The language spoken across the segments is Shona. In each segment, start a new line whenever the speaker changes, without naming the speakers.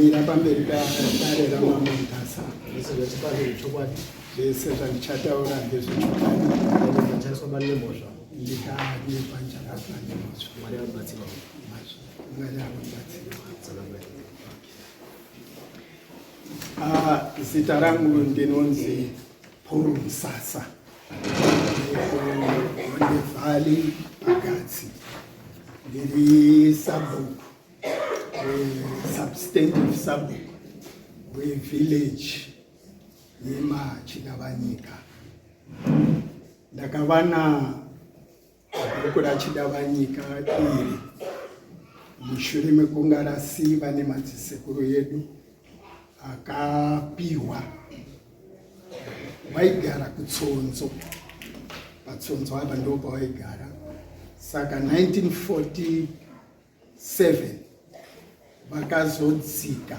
ndamira pamberi padare ramamundasa zvese zvandichataura ndezvechokwadi ndikanyekwa nchakabva nemazvo Mwari akabatsira. Zita rangu ndinonzi Paul Msasa, Honde Valley Bagatsi, ndiri sabhuku, substantive sabhuku village yeMachidavanyika. Ndakavana bhuku raChidavanyika iri mushure mekunge rasiva nemadzissekuru edu akapiwa. Waigara kuTsonzo, paTsonzo apa ndo pawaigara. Saka 1947 vakazodzika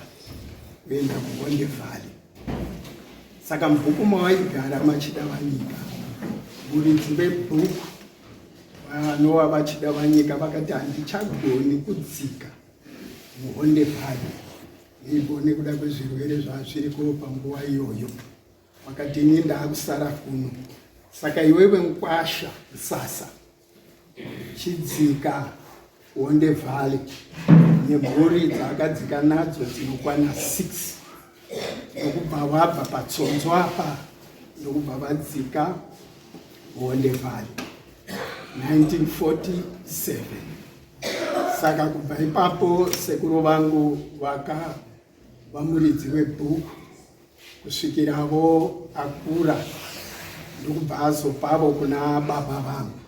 kuenda kuHonde Valley. Saka mubhuku mawaigara Machidavanyika, muridzi webhuku vanova vaChidavanyika vakati handichagoni kudzika muHonde Valley ipo nekuda kwezvirwere zvazviriko panguva iyoyo. Vakati ini ndaakusara kuno. Saka iwewe Nkwasha Msasa chidzika Honde Valley nemhuri dzakadzika nadzo dzinokwana 6. Ndokubva vabva paTsonzo apa ndokubva vadzika Honde Valley 1947. Saka kubva ipapo sekuru vangu vakava muridzi webhuku kusvikira vo akura ndokubva azopavo kuna baba vangu.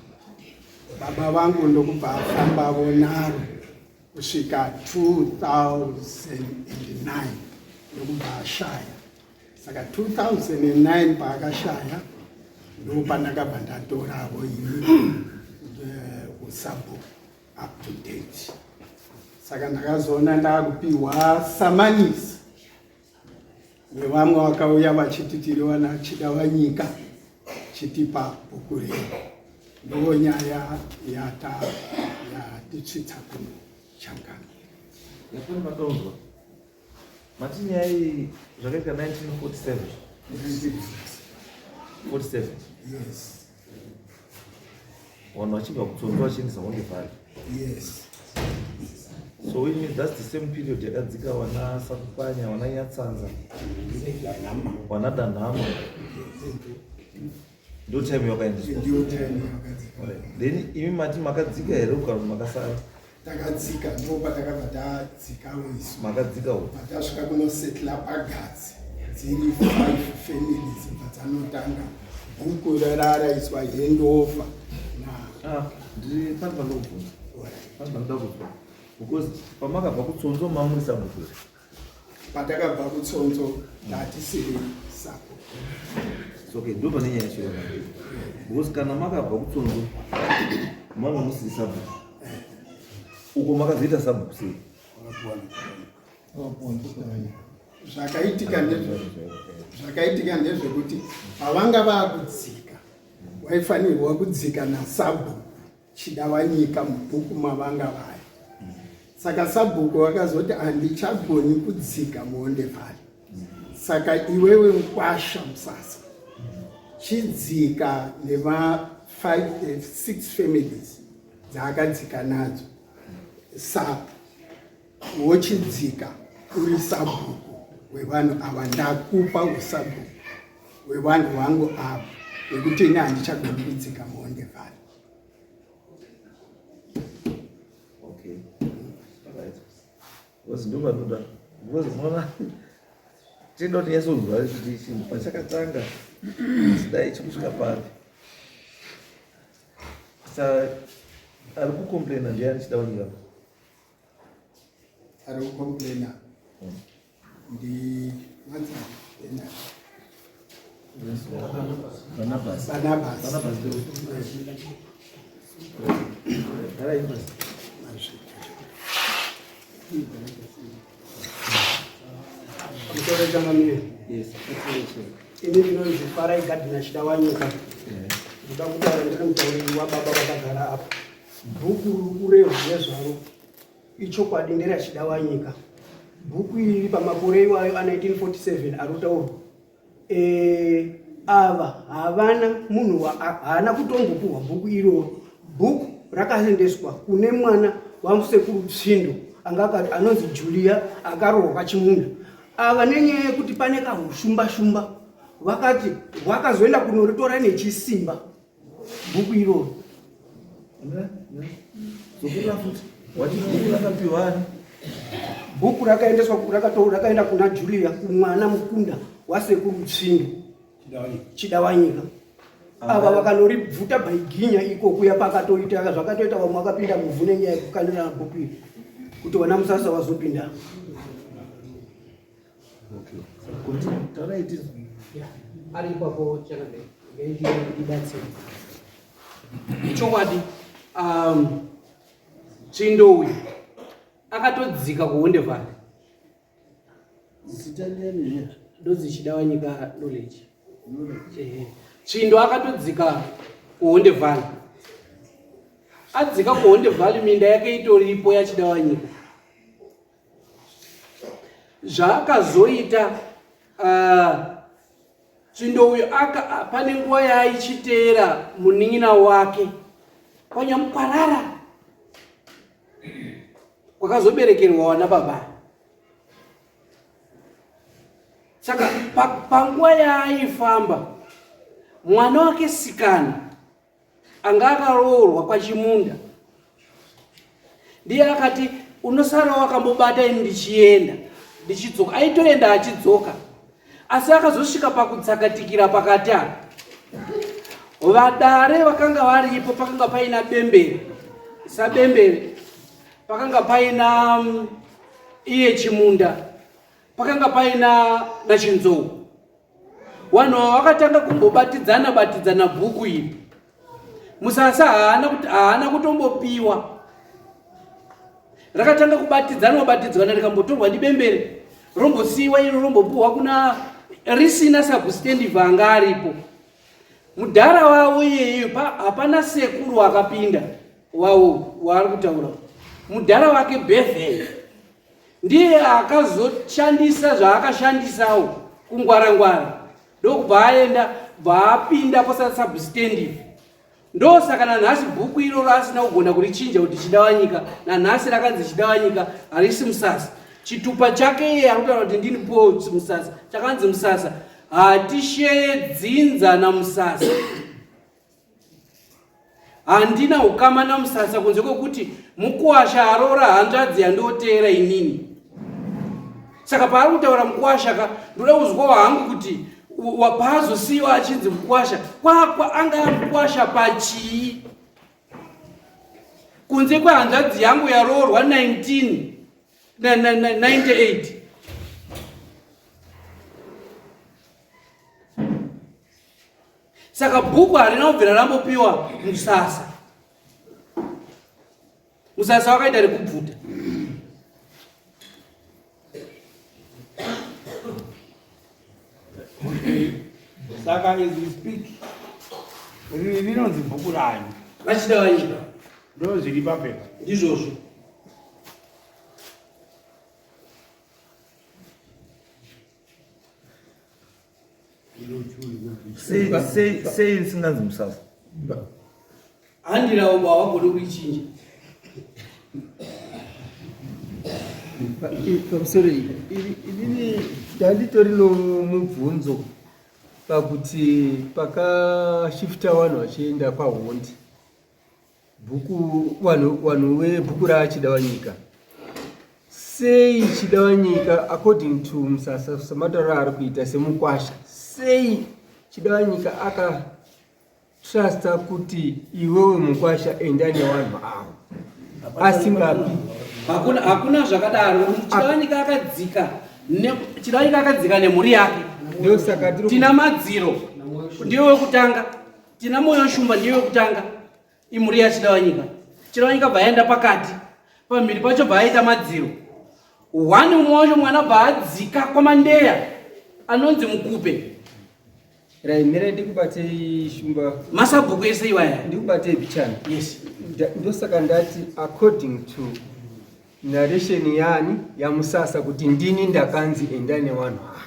Baba vangu ndokubva afambavo naro kusvika 2009 ndokubva ashaya. Saka 2009 paakashaya ndopandakabva ndatoravo ini usabhuku up to date. Saka ndakazoona ndakupiwa samanisi nevamwe vakauya vachiti tiri vana Chidavanyika chitipa bhuku redu. Ndo nyaya yatitsvitsa kuno Changani.
Yakuri madonzwa mati nyaya iyi zvakaita 1947. 47.
Yes.
Vanhu vachibva kuTsonzo vachiendesa Honde Valley.
Yes.
So which means that's the same period yakadzika wana Sakupanya, wana Nyatsanza, wana Danhama. Ndo time yakaendeswa.
Ndio time yakadzika.
Then imi mati makadzika here ukaro makasara.
Takadzika ndo patakabva tadzika wesu.
Makadzika wo.
Patasvika kunosetla paGatsi. Dziri 5 families dzanotanga. Bhuku raraiswa handover.
Ndiri pamba ndokubvunza. Pamba ndoda kuzwa. Because pamakabva kuTsonzo mamurisa bhuku.
Patakabva kuTsonzo ndatisiri sako.
So okay, ndo pane nyaya chiro. Because kana makabva kuTsonzo manomusisa bhuku. Uko makazoita sabhuku sei?
Zvakaitika ndezvekuti pavanga vakudzika waifanirwa kudzika nasabhuku Chidavanyika mubhuku mavanga vari. Saka sabhuku vakazoti handichagoni kudzika muHonde Valley. Saka iwewe Nkwasha Msasa chidzika neva 6 families dzaakadzika nadzo. Wochidzika uri sabhuku wevanhu ava. Ndakupa usabhuku wevanhu vangu ava nekuti ini handichagoni kudzika muHonde Valley.
Okay. Alright. Because ndo vanoda. Because unaona tindo nyasonzwa kuti chinhu pachakatanga sidai chikusvika pari. Saka ari kukomplaina ndiani Chidavanyika?
Ari kukomplaina ndi Barnabas. Yes. Ini ndinonzi Farai Gardner Chidavanyika. Ndoda kutaura ndiri mutauriri wababa vakagara apa. Bhuku rurehwe nezvaro ichokwadi nderaChidavanyika. bhuku iri pamakore iwayo a1947 arotaurwa ava havana munhu haana kutombopuhwa bhuku iroro. Bhuku rakaendeswa kune mwana wamusekuru Tsindo anonzi Julia akarohwa pachimunda. Ava nenyaya yekuti pane kahushumba vakati vakazoenda kunoritora nechisimba bhuku iroro. Bhuku rakaenda kuna Julia, kumwana mukunda wasekuru Tsindo Chidawanyika. Ava vakanoribvuta bhaiginya iko kuya pakatoita zvakatoita vamwe vakapinda muvhu nenyaya yekukanira bhuku iri kuti vana Musasa vazopinda. Ari ipapo ibatsira chokwadi. Tsindo uyu akatodzika kuHondevale ndozi Chidawanyika knowledge. Tsindo akatodzika kuHondevale. Adzika kuHondevale minda yake itoripo yaChidawanyika. Zvaakazoita Tsindo uyu pane nguva yaaichiteera munin'ina wake kwaNyamuparara kwakazoberekerwa wana baba. Saka panguva yaaifamba mwana wake sikana anga akaroorwa pachimunda ndiye akati unosara wakambobata ini ndichienda ndichidzoka. Aitoenda achidzoka asi akazosvika pakutsakatikira pakati apa. Vadare vakanga varipo, pakanga paina bembere sabembere, pakanga paina iye Chimunda, pakanga paina naChinzou. Vanhu vakatanga kumbobatidzana bhuku iri. Musasa haana kutombopiwa. Rakatanga kubatidzana rikambotorwa ndibembere rombosiiwa iro rombopuhwa kuna risina substandi vanga aripo. Mudhara wavo iyeyo hapana sekuru akapinda wavo waari kutaura. Mudhara wake Bethel ndiye akazoshandisa zvaakashandisawo kungwarangwara ndokubva aenda bvaapinda pasina substandi. Ndosaka nanhasi bhuku iroro asina kugona kurichinja kuti Chidawanyika. Nanhasi rakanzi Chidawanyika harisi Musasa. Chitupa chake iye arikutaura kuti ndini Paul Musasa chakanzi Musasa. Hatisheye dzinza naMusasa. Handina ukama naMusasa kunze kwekuti Mukuwasha arora hanzvadzi yandoteera inini. Saka paari kutaura Mukuwasha ndoda kuzwa hangu kuti pazosiiwa achinzi Mukuwasha kwakwa anga Mukuwasha pachii kunze kwehanzvadzi yangu yaroorwa 1998. Saka bhuku harina kubvira rambopiwa Musasa. Musasa wakaita rekubvuta.
Saka as we speak, rinonzi bhuku ranyu
Chidawanyika
ndo zviri papepa
ndizvozvo.
Sei risinganzi Musasa?
Handirawo bawagone kuichinja.
Pamusoro ini ndanditorino mubvunzo pakuti pakashifta vanhu vachienda kwaHondi vanhu vebhuku raChidawanyika. Sei Chidawanyika according to Musasa samatauro ari kuita seMukwasha, sei Chidawanyika akatrusta kuti iwewe Mukwasha enda nevanhu avo asingapi?
Hakuna zvakadaro. Chidawanyika akadzika nemhuri yake. Tina Madziro ndiye wekutanga, tina Moyo Shumba ndiye wekutanga imhuri yaChidawanyika. Chidawanyika bva aenda pakati, pamhiri pacho bva aita Madziro. Wani umwe wacho mwana bva adzika kwaMandeya anonzi Mukupe.
Raimira ndikubatei Shumba
masabhuku ese iwaya
ndikubatei Bichana.
Yes.
Ndosaka ndati according to narration yani yamusasa kuti ndini ndakanzi enda nevanhu ava.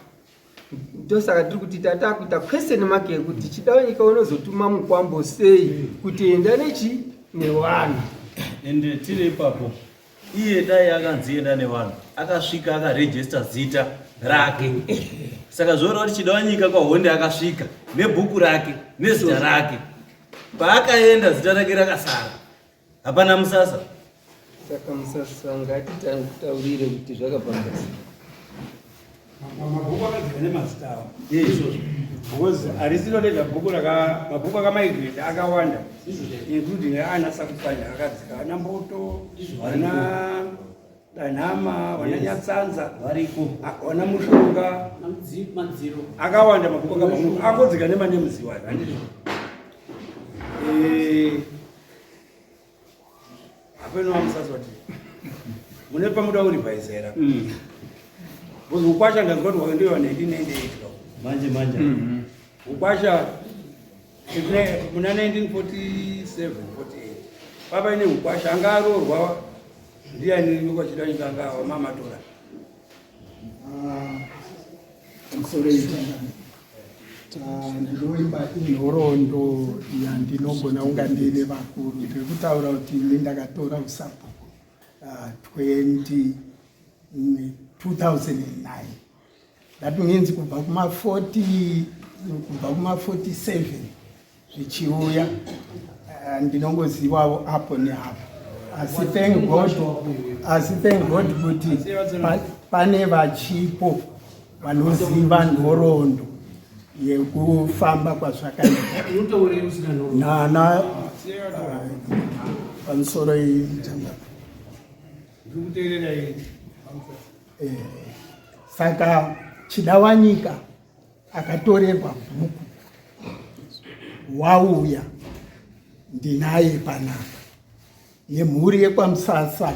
Ndosaka tiri kuti tatakuita question mark yekuti Chidawanyika unozotuma mukwambo sei kuti enda nevanhu.
Ende tiri ipapo iye dai akanzi enda nevanhu akasvika akarejista zita rake. Saka zvoreva kuti Chidawanyika kwaHonde akasvika nebhuku rake nezita rake. Paakaenda zita rake rakasara. Hapana musasa.
Saka musasa ngati taurire kuti zvakapanga sei.
Mabhuku akadzika nemazita awo. Because harisiro rega bhuku mabhuku akamaigireta akawanda including ana Sakupanya akadzika ana Mboto, vana Danhama, vana Nyatsanza variko, vana Mushonga, akawanda mabhuku akamamuka akodzika nemanemuziwa handizvo. Hapeno vamusasa kuti mune pamuda uri bhaizera because ukwasha ndazwa kuti wakandiwa 1998
Manje.
ukwasha muna 1947 48 papa ine ukwasha anga arorwa ndiani niko Chidawanyika anga wamamatora
ndinoimba inhoroondo yandinogona kunga ndine vakuru ndiri kutaura kuti ine ndakatora usabhuku 2009. That means kubva kuma-47 zvichiuya ndinongozivawo apo neapo. Asi thank God kuti pane vachipo vanoziva nhoroondo yekufamba kwazvakaita nana pamusoro saka Chidawanyika akatorerwa bhuku wauya ndinaye panapa nemhuri yekwaMusasa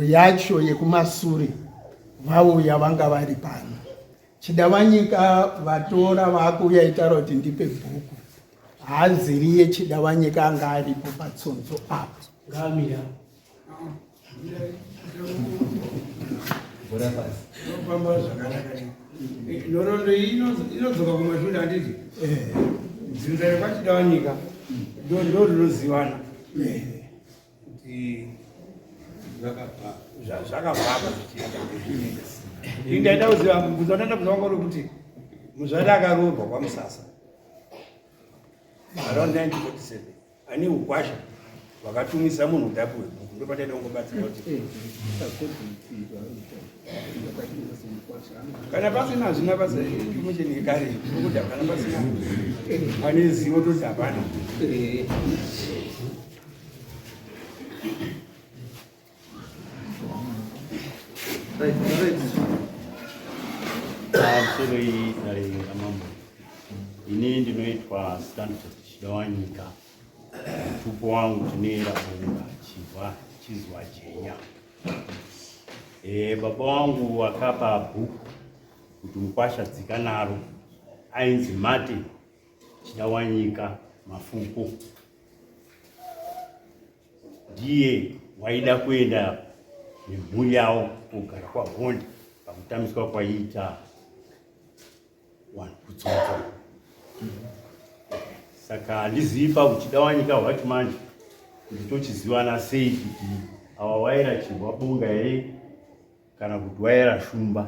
yacho yekumasure vauya vanga vari pano. Chidawanyika vatora vakuya itaura kuti ndipe bhuku haaziriye Chidawanyika anga aripo patsonzo apo.
Ngamira.
nhoroondo iyi inodzoka kumashure handiti dzinza rekwaChidawanyika ndo rinozivana kuti zvakabvapa zvichienda ingaita kuziva muzvananda muzvangori kuti muzvati akaroorwa kwaMusasa around 1947 ani ukwasha vakatumisa munhu kuti apiwe bhuku ndopataida kungobatsira kuti kana pasina hazvina basa information yekare kuti hapana pasina pane zivo toti hapana.
Pamusoro iyi amambo ini ndinoitwa Stanford Chidawanyika. Mutupo wangu tinoera kunga chibva chizwa Jenya. Baba wangu akapa bhuku kuti mukwasha dzika naro ainzi Martin Chidawanyika Mafuko. Ndiye waida kuenda nemhuri yavo kugara kwaHonde pakutamiswa kwaita wanhu kutsonzo. Saka handizivi kuti Chidawanyika hwacho manje kuti tochizivana sei kuti ava waira chirwa bonga here kana kuti waira shumba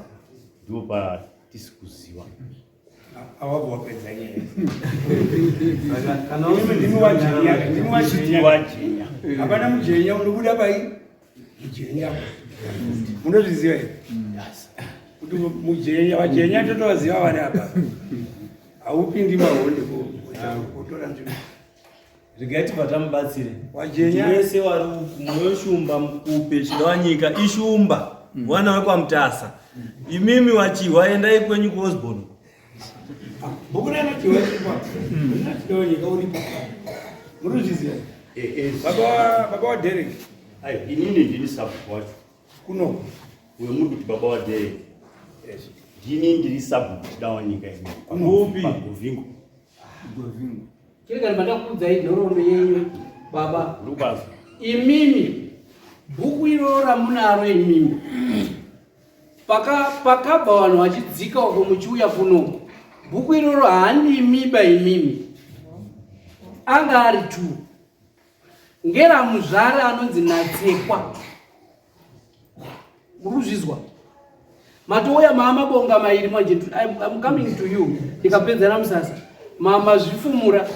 ndipo patisi kuziva.
Awabva wapedza nyaya.
Kana
ndimi wajenya. Hapana mujenya unobuda pai mujenya. Munozviziva here? Kuti mujenya vajenya totovaziva vari apa. Haupindi maHonde kutora nzvimbo.
Regai patamubatsire.
Wajenya
wese wari munoshumba mukupe Chidawanyika ishumba wana wekwaMutasa. Imimi wachihwa endai kwenyu kuOsborn.
bhuku rana chiwachikwa Chidawanyika uripo munozviziva. Baba waDerek
Inini ndini sabhuku wacho
kuno
uyo muri kuti baba waDerek. Ndini ndiri sabhuku Chidawanyika ine kupi Govingo.
Kile kana manda kuudza nhoroondo yenyu baba.
Lukazi.
Imimi bhuku iroro ramunaro imimi pakabva vanhu vachidzika uko muchiuya kuno, bhuku iroro haandi miba imimi, anga ari tu ngeramuzvare anonzi Natsekwa. Muruzvizwa matouya maamabonga mairi manje, I'm coming to you, ndikapedzana musasa mama zvifumura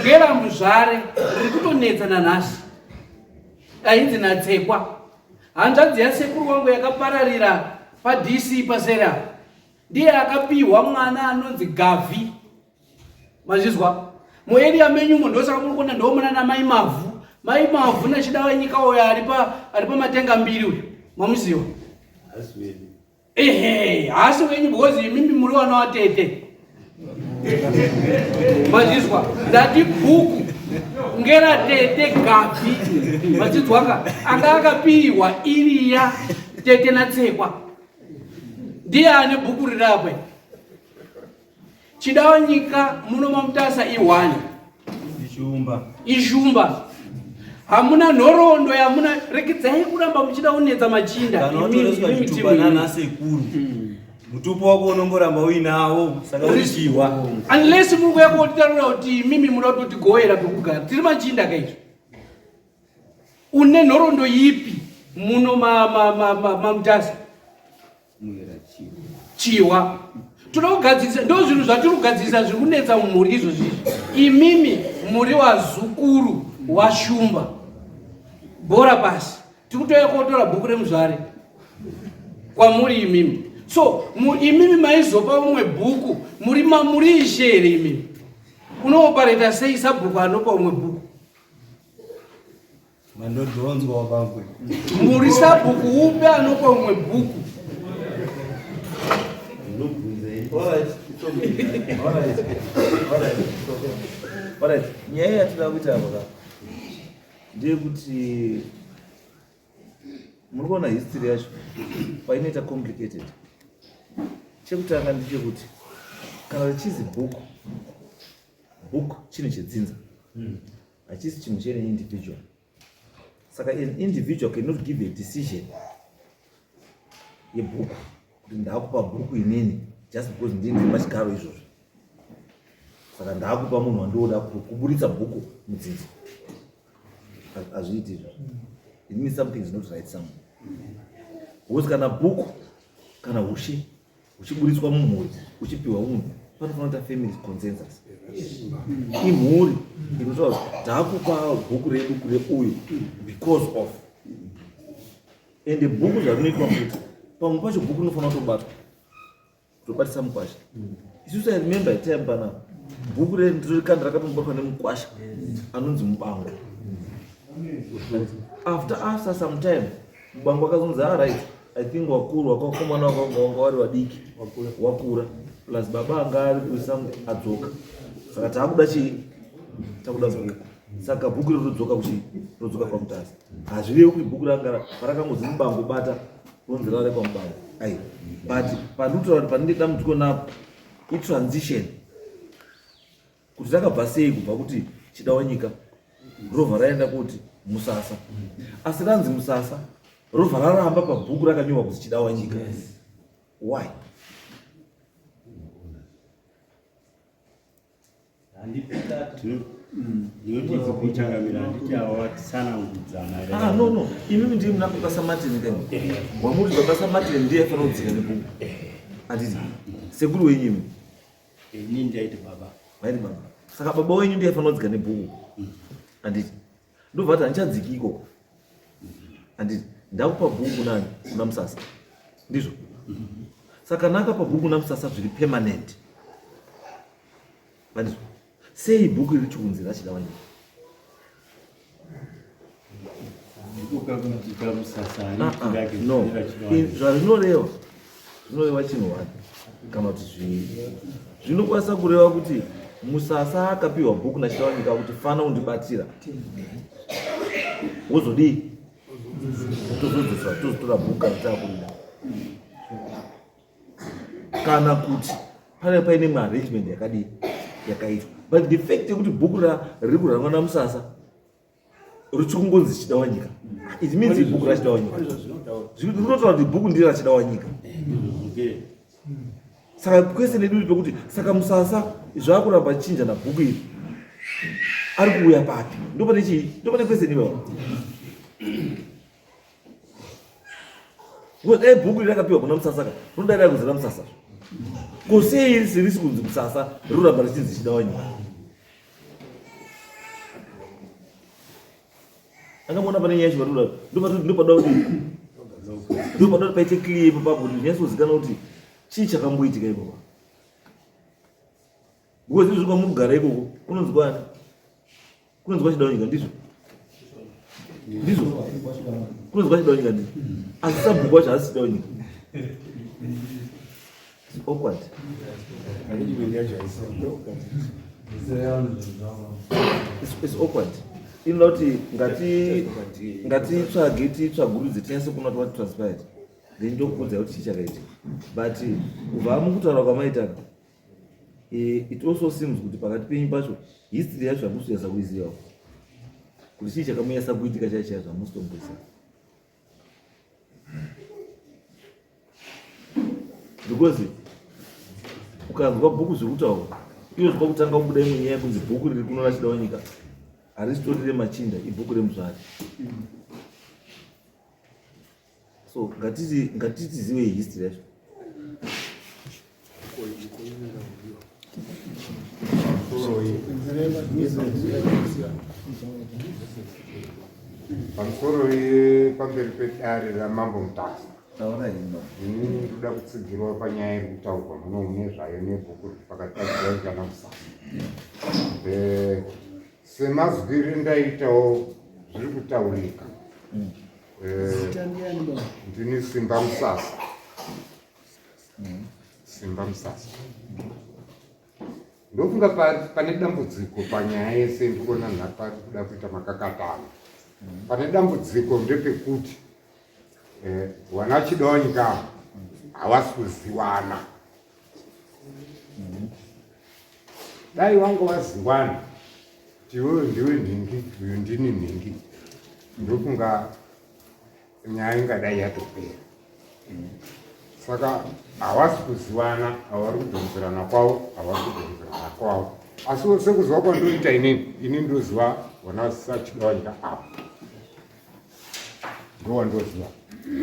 ngeramuzvare riri kutonetsana nhasi, ainzi Natsekwa. Hanzvadzi yasekuru wangu yakapararira paDC pasera ndiye akapiwa mwana anonzi Gavhi. Mazvizwa mueria menyumo ndosaka muri kuona ndomuna namai Mavhu. Mai Mavhu nachidava nyika uyo ari pamatenga mbiri uyo mamuziwa. Hasi wenyu because imimi muri wana watete. Mazvizwa ndati bhuku ngera tete Gavhi. Mazvizwaka anga akapiwa iriya tete Natsekwa. Ndiye ane bhuku rirapwe. Chidava nyika muno mamutasa i1 ishumba. Hamuna nhoroondo yamuna, rekidzai kuramba muchida kunetsa machinda.
Kana watoreswa chitupa nanasekuru mutupo wako unomboramba uinawo saka uchiwa.
Unless mungu yako otitarura kuti mimi munoda kuti goera pekugara tiri machinda kaizvo. Une nhoroondo ipi muno mamutasa? Chiwa. Tunogadzirisa ndo zvinhu zvatiri kugadzirisa zviri kunetsa mumhuri izvozvi. Imimi muri wazukuru washumba. Bora pasi tikutoya kotora bhuku remuzvare kwamuri imimi. So imimi maizopa umwe bhuku muri ishere imimi. Unoopareta sei sabhuku anopa umwe bhuku?
Mandodhonzwa wapangwe.
Muri sabhuku upe anopa umwe bhuku?
Alright. Nyaya yatinoda kuita apa ndeyekuti muri kuona history yacho painoita complicated. Chekutanga ndechekuti kana richizi book chinhu chedzinza, hachisi chinhu chene individual. Saka an individual cannot give a decision yebhuku kuti ndakupa bhuku inini just because ndini machigaro izvozvo. Saka ndakupa munhu wandoda kuburitsa bhuku mudzinza. Hazviiti izvozvo. It means something is not right somewhere. Because kana bhuku kana ushi uchiburitswa mumhuri uchipiwa munhu panofanira kuita family consensus. Imhuri inotaura kuti ndakupa bhuku redu kune uyu because of, ende bhuku zvarinoitwa kuti pamwe pacho bhuku rinofanira kutobatisa mukwasha. Isusu I remember time pana bhuku rendirikanda rakatobatwa nemukwasha anonzi Mubango. After some time Mubango akazonzi right, I think wakuru wakakomana wanga vari wadiki wakura plus baba anga ari kusamwe adzoka. Saka takuda chii? Takuda bhuku. Saka bhuku rodzoka kwamutasa. Hazvirevi kuti bhuku ranga parakangozi Mubango bata ronzi rare kwaMubango. But pandinotaura kuti pandinoda dambudziko napo itransition kuti rakabva sei kubva kuti chidawa nyika rovha raenda kuti Musasa, asi ranzi Musasa rovha raramba pabhuku rakanyorwa kuti chidawa nyika. Why? No. Imimi ndiri muna Baba Samartin kanyi. Wamuri Baba Samartin ndiye afanira kudzika nebhuku. Handiti sekuru wenyu imi.
Ini ndaiti baba.
Mairi baba. Saka baba wenyu ndiye afanira kudzika nebhuku. Handiti ndobva kuti handichadziki ikoko. Handiti ndakupa bhuku kuna Musasa. Ndizvo. Saka nakapa bhuku kuna Musasa zviri permanent. Handiti sei bhuku riri chikunzi rachidawa nyika? No, zvinoreva chinhu wani kana kuti zvinokwanisa kureva kuti Musasa akapiwa bhuku nachidawa nyika kuti fana undibatira wozodii tozodzoswa tozotora bhuku kana takurida, kana kuti pane paine maarrangement yakadii yakaitwa. But the fact yekuti bhuku riri kurangwa naMusasa ruchikungonzi chida wanyika. It means ibhuku rachida wanyika. Zvinotaura kuti bhuku ndiro rachida wanyika. Saka question yedu pekuti saka Musasa zvakuramba chinja na bhuku iri ari kuuya papi? Ndopane question ipapo. Because bhuku rakapiwa kuna Musasa ka rinodai kuzira Musasa. Kosei iri serisi kunzi Musasa ruramba richinzi chida wanyika. Angamona pane nyaya chivarura ndopada kuti paite clear ipo papo kuti nyasozikana kuti chii chakamboitika ipopa. Because izvi kwamugara ikoko kunonzwa chida wanyika ndizvo kunonzwa chida wanyika ndizvo asi sabhuku wacho hasi chida wanyika. Awkward. It's awkward. Inoti ngati titsvagurudze tinase kuona what transpired. Then ndokuudza kuti chichakaita. But kubva mukutaura kwamaita it also seems kuti pakati penyu pacho history yacho hamusiyasa kuizivawo kuti chii chakamunyasa kuitika chaicho hamusitomboziva. Because ukanzwa bhuku zvekutaura iyo zvipa kutanga kubuda imwe nyaya kunzi bhuku riri kunona chida wanyika haristori remachinda, ibhuku remuzvari. So ngatitizive history yacho.
pamusoro pamberi pedare ramambo Mutasa ndoda kutsigirwa panyaya iri kutaurwa muno mune zvayo nebhuku pakatadziwa kana Musasa. Semazwiri ndaitawo zviri kutaurika. Ndini Simba Musasa. Ndofunga pane dambudziko panyaya yese ndikuona nhapari kuda kuita makakatano. Pane dambudziko ndepekuti wana chida wanyika havasi kuziwana. Dai wanga waziwana kuti iwewe ndiwe nhingi uyu ndini nhingi, ndofunga nyaya ingadai yatopera. Saka havasi kuziwana, havari kudhonzerana kwavo, havari kudhonzerana kwavo. Asi sekuziva kwandoita ini ndoziva wana chida wanyika apa. Ndowandoziva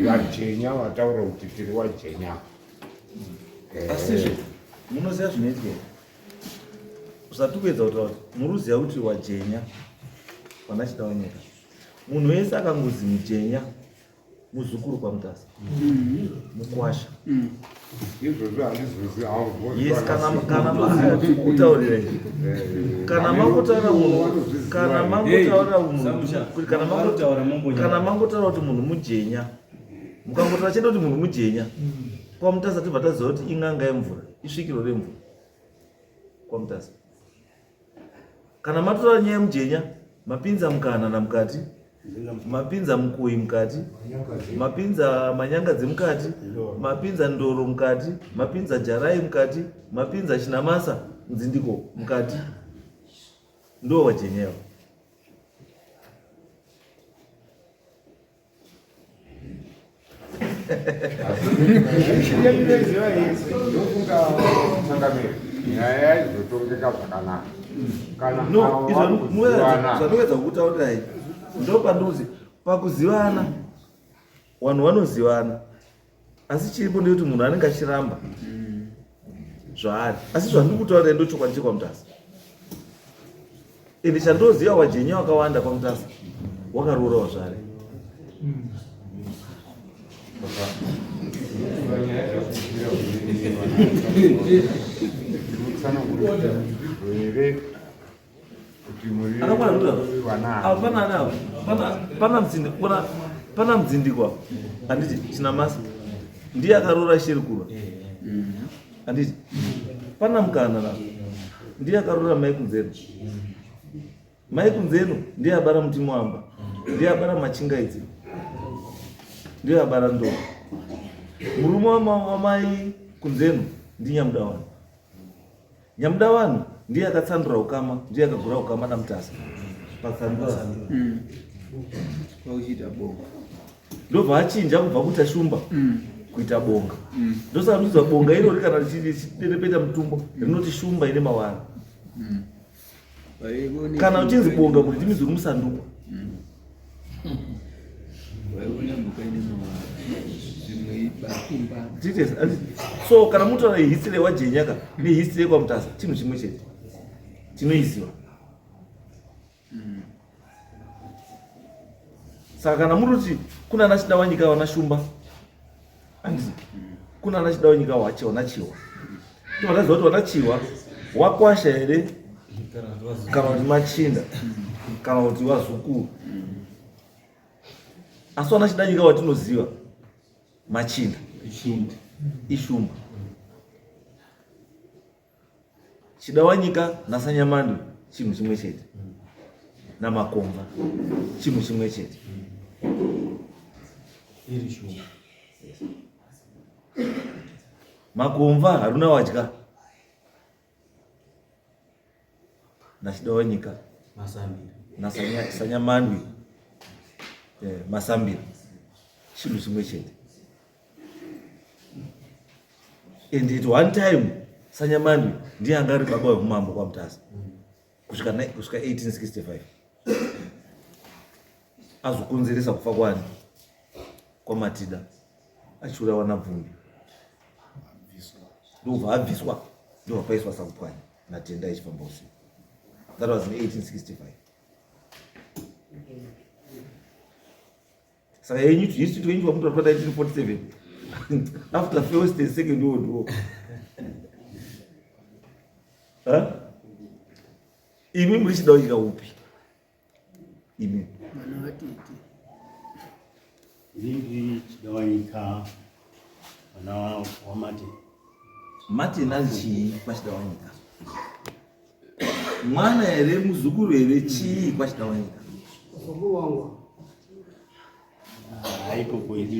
vajenya vataura kuti tiri wajenya.
Asizvo munoziva zvinoitika usati kuedza kutaura kuti muruziva kuti wajenya wana chida wanyika. Munhu wese akangozi mujenya muzukuru kwaMutasa mukwasha.
Izvozvo handizozivi hangu.
Yes, kana makutaurira kana mangotaura munhu kana mangotaura kuti munhu mujenya mukangotaura chete kuti munhu mujenya kwaMutasa tibva taziva kuti ing'anga yemvura, isvikiro remvura kwaMutasa. Kana matotaura nyaya yemujenya mapinza mukanana mukati, mapinza mukuyi mukati, mapinza manyangadzi mukati, mapinza ndoro mukati, mapinza jarai mukati, mapinza chinamasa nzindiko mukati, ndo wajenyewa.
Nyaya izotongeka zvakanaka.
No, zvanoedza kutaurirai ndo pandozi pakuzivana vanhu vanozivana, asi chiripo ndekuti munhu anenge achiramba zvaari. Asi zvandiri kutaurira ndo chokwadi chekwaMutasa. Ende chandoziva wajenya wakawanda kwaMutasa wakarorawo zvare. Pana mdzindikwa handiti chinamasa ndiye akarora Sherikura handiti. Pana mukana ndiye akarora Maikunzeno. Maikunzeno ndiye abara Mutimwamba, ndiye abara Machingaidzi, ndiye abara Ndoro. Murume wamai Kunzeno ndiNyamudawanu. Nyamudawanu ndiye akatsandura ukama, ndiye akagura ukama naMutasa patsandura.
Pauchita bonga.
Ndobva achinja kubva kuita shumba kuita bonga. Ndosaka ndizwa bonga iro kana richirepeta mutumbo rinoti shumba ine mawara. Kana uchinzi bonga kuti timizwe musanduku. So kana mutu ana history wajenyaka ne history kwa Mutasa chinhu chimwe chete chinoiziwa. Saka kana muruti kuna ana chida wanyika wana shumba anzi kuna ana chida wanyika wachiwa nachiwa toraziva kuti wanachiwa wakwasha here kana kuti machinda kana kuti wazukuru. Asi wana chida nyika watinoziva machinda ishumba. Chida wanyika nasanyamando chinhu chimwe chete namakomba chinhu chimwe chete
iri shumba.
Makomba haruna wadya nachida wanyika
Masambira
nasanyamandwi masambira chinhu chimwe chete. And at one time Sanyamandwi ndiye anga ari baba wemumambo kwa Mutasa kusvika 1865 azokonzeresa kufa kwani kwa Matida achiura wana bvumbi ndobva abviswa ndobva paiswa sakupwanya natenda ichifamba usiku. That was in 1865. Saka yenyu history twenyu mutu apata 1947 after first and second world war. Imi mlichida wanyika upi? Imi
Mwana watete.
Ndiri chida wanyika mwana wa
Martin alichii kwachida wanyika. Mwana here muzukuru here chii kwachida wanyika.
haiko kwedu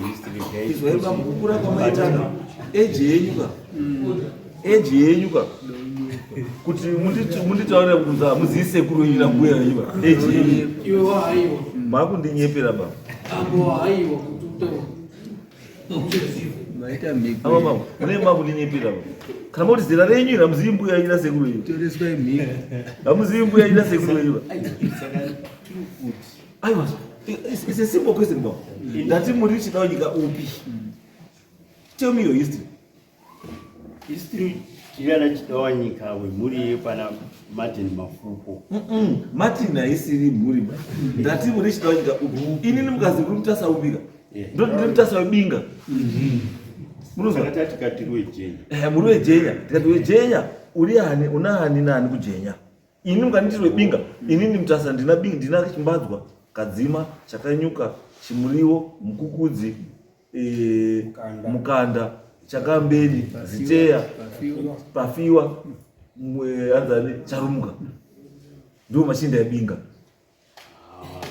history
Izwa iba mkukura kwa maitana eji yenyuka kuti munditaurira kuti muzisekuru ina mbuya iba eji yenyuka
Iwe haiwa.
makundinyepera baba
Ambo haiwa kututo.
Maita miki.
ama mama mune makundinyepera baba kana kuti zera renyu ira muzivi mbuya ina sekuru iba
Toreswa miki.
amuzivi mbuya ina sekuru iba aiwa it's a simple question baba ndati muri chida wanyika upi? Tell me your history.
history chirana chida wanyika wemhuri pana Martin Mafuko.
Martin haisiri mhuri ndati muri chida wanyika upi? Inini mukazi kuri Mutasa ubika ndoti ndiri Mutasa webinga munozwa
Saka tikati rwejenya.
muri wejenya tikati wejenya uri hani una hani nani kujenya ini mukanditi rwebinga inini Mutasa ndina chimbadzwa kadzima chakanyuka chimuriwo mukukudzi mukanda chakamberi ziteya pafiwa anzani charumuka ndio machinda ebinga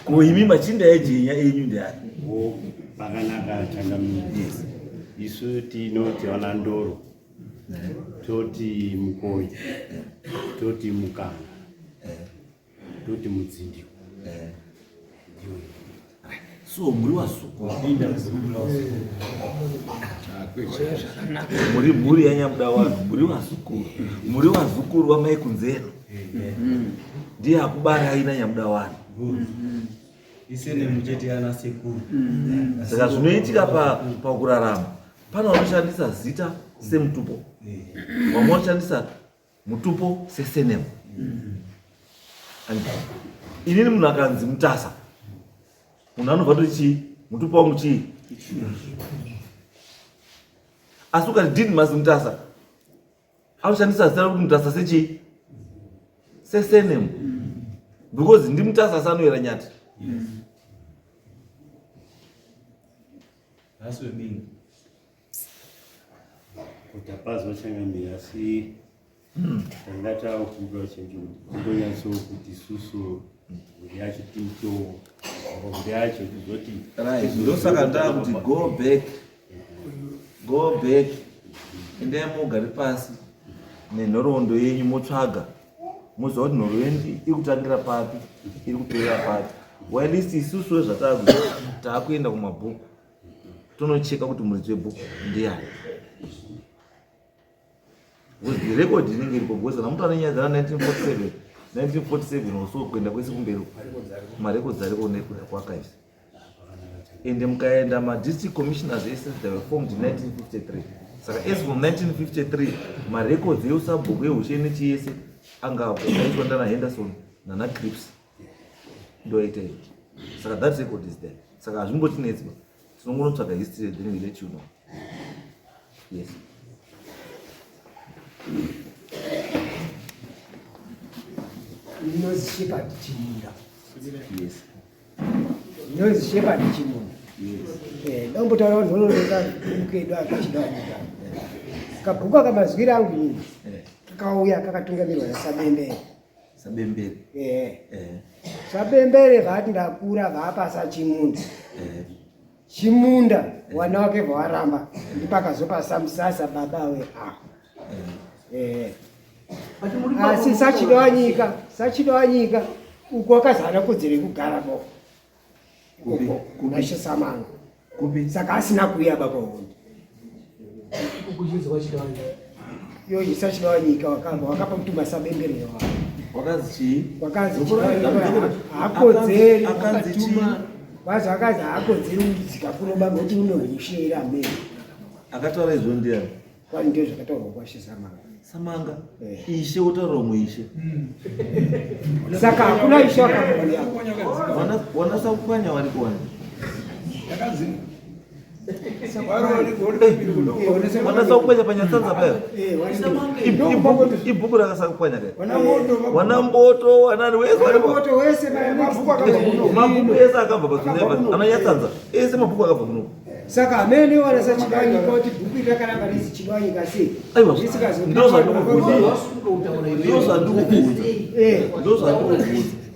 ko imi machinda ejenya enyu ndiani
Wo bakanaka changamiri.
yes
Isu tinoti wana ndoro. Toti mukoyi. Toti mukanga. Toti mudzindiko.
so muri wasuku muri mhuri yanyamuda wanhu muri wazukuru wamai kunzero ndiye akubara aina nyamuda wanhu
isene muchete ana sekuru.
saka zvinoitika pakurarama pana vanoshandisa zita semutupo vamwe vanoshandisa mutupo sesenemu. Inini munhu akanzi Mutasa munhu anobva kuti chii mutupo wangu chii asi ukati dini mazi Mutasa anoshandisa zita rokuti Mutasa sechii sesenemu because ndi Mutasa sanoera nyati
Haswe bingi.
Utapazwa changamira si tangata ukubwa chenju ndonyaso kuti susu yacho tinto yacho kuzoti
right ndosaka ndaa kuti go back ende mugari pasi nenhoroondo yenyu motsvaga moziva kuti nhoro yedu iri kutangira papi iri kupera papi whilst isusu taakuenda kumabhuku tonocheka kuti muridzi webhuku ndiani. Because record inenge iripo because kana mtu anonyadzana 1947 also kuenda kwese kumberi marecords ariko nekuda kwakaisa. Ende mukaenda madistrict commissioners ese they were formed in 1953. Saka as from 1953 marecords eusabhuku ehusheni chiyese anga aitwa ndana Henderson nana Cripps ndoite. Saka that record is there. Saka hazvimbotinetsi tinongonotsvaga history then we let you know. Yes.
Knows Shepherd Chimunda.
Yes.
Knows Shepherd Chimunda.
Yes.
Don't put around one of the Kapuka kamazwira angu ini. Kakauya kakatungamirwa naSabembere.
Sabembere.
Sabembere vati ndakura vapasa Chimunda. Chimunda wana wake varamba ndipakazopasa Musasa baba we asi sachido wanyika uko akazana kudzere kugarapo uko kumashe Samanga saka asina kuya baba wondi yo isachido wanyika wakapa mtuma Sabembere wakazi akodzeri akatuma vazi akazi akodzeri udzika kuno baba kuti unohushira amene
akataura izvo ndiani
kwani ndio zvakataurwa kwashe
Samanga ishe utaura muishe
saka hakuna ishe wakamboni
wanasakupanya wari kuwani wanasakupanya panyatsanza paya ibhuku rakasakupanya kaya wanamboto wanani wese mabhuku ese akabva pazvineva ananyatsanza ese mabhuku akabva kuno.
Saka amene wanasa chidwanyika kuti bhuku irakaramba risi chidwanyika sei
aiwa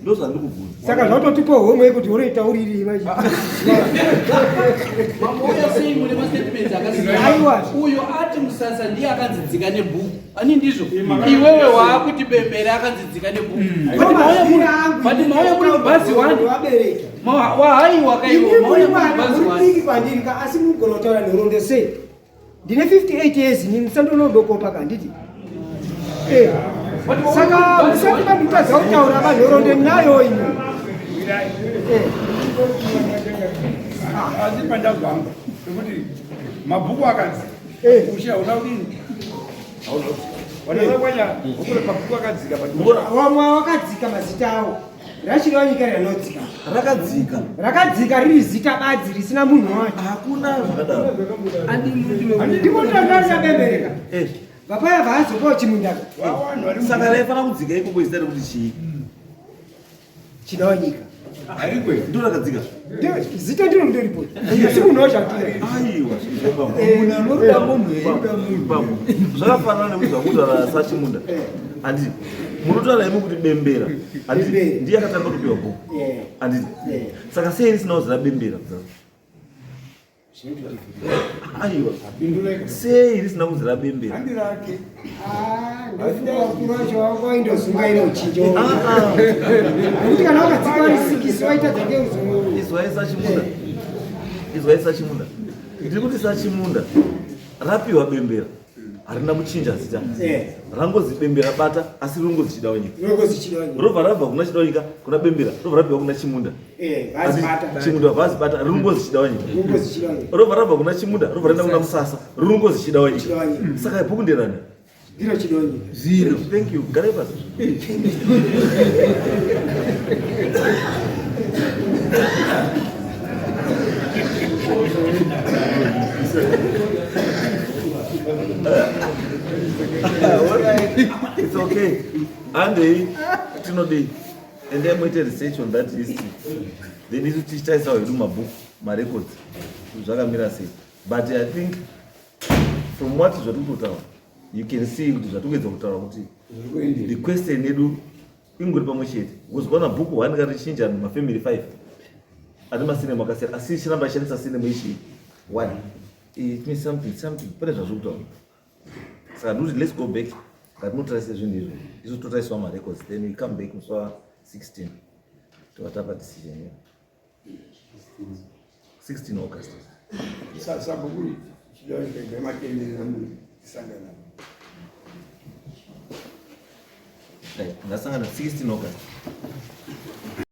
ndozandikubvunza
saka zvatotipo homwe kuti unoitauriri
mamouya sei mune mastatements akaiwa uyo ati Musasa ndiye akanzidzika nebhuku ani ndizvo iwewe waakuti Bembere akanzidzika nebhuku but mauya muri mubhazi wani wahaiwa kaiwa mauya muri mubhazi wani
kwandiri asi mugona kutaura nhoroondo sei ndine 58 years ndisandonodoko kanditi saka musati madutadza kutaura manhoroondo nayo ino
asi pandagamba nekuti mabhuku akanzi usha unaudini wanakwanya ukure mabhuku akadzika
wamwe wakadzika mazita awo rachiri wanyika ranodzika rakadzika riri zita badzi risina munhu wacho
hakuna zvakadaro
ndimotandarisa Bembereka vapaya vaazopawo Chimundaka
saka raifana kudzika ikoko zita rekuti chii
chidawanyika
ndo rakadzika
zita ndiro ndoripo asi munhu wachatira
zvakafanana nekuzva kutaura saChimunda handiti munotaura imi kuti Bembera handiti ndiye akatanga kupiwa bhuku handiti saka sei risinawo zina Bembera aiwa sei risina kuzira Bembera
ndofukakuracho waindozungaira uchinjo nekuti kana wakadzika warisikisi waita dzake
izwai saChimunda ndiri kuti saChimunda rapiwa Bembera harina kuchinja zita rangozi Bembera bata asi ringozi Chidawanyika robva rabva kuna Chidawanyika kuna Bembera robva rabva kuna Chimunda Chimunda bhazi bata ringozi Chidawanyika robva rabva kuna Chimunda robva raenda kuna Musasa ringozi Chidawanyika saka ibhuku nderani
ndiro Chidawanyika
zero. Thank you. Gare basi it's okay. And tinode and then we research on that history. They need to teach us how to do my book, my records. But I think from what is you can see the question yedu ingori pamwe chete kuzwana bhuku wangarichinja mafamily 5 ati masinema akasiyana asi chiramba shandisa sinema ichi one it means something pane zvazvokutaura saka nduti let's go back katinotarisa zvinhu izvo izo totariswa marecords then we come back musa 16 Totapa decision here. 16 August.
sabhuku chidawanyika ibematendera musangana
Right. Ndasangana 16 August.